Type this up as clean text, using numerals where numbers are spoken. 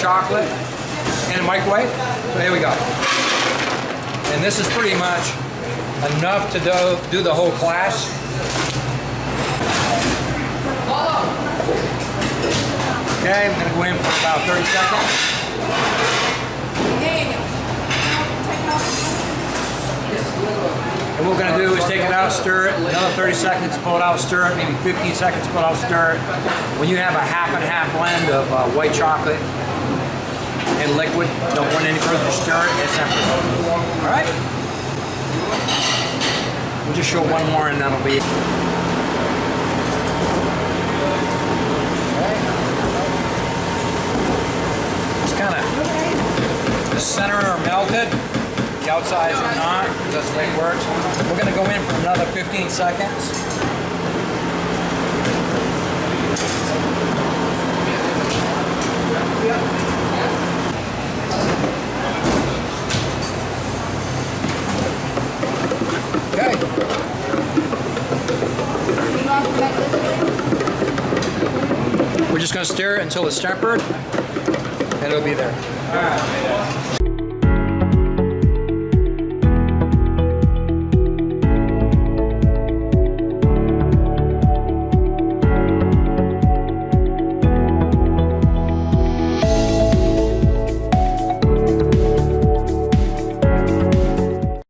chocolate in a microwave. So here we go. And this is pretty much enough to do the whole class. Okay, I'm gonna go in for about 30 seconds. And what we're gonna do is take it out, stir it, another 30 seconds, pull it out, stir it, maybe 15 seconds, pull it out, stir it. When you have a half and half blend of white chocolate and liquid, don't want any further stir it, it's empty. All right? We'll just show one more and that'll be it. It's kind of, the center are melted. The outsides are not, that's the way it works. We're going to go in for another 15 seconds. Okay. We're just going to stir it until it's tempered, and it'll be there. All right.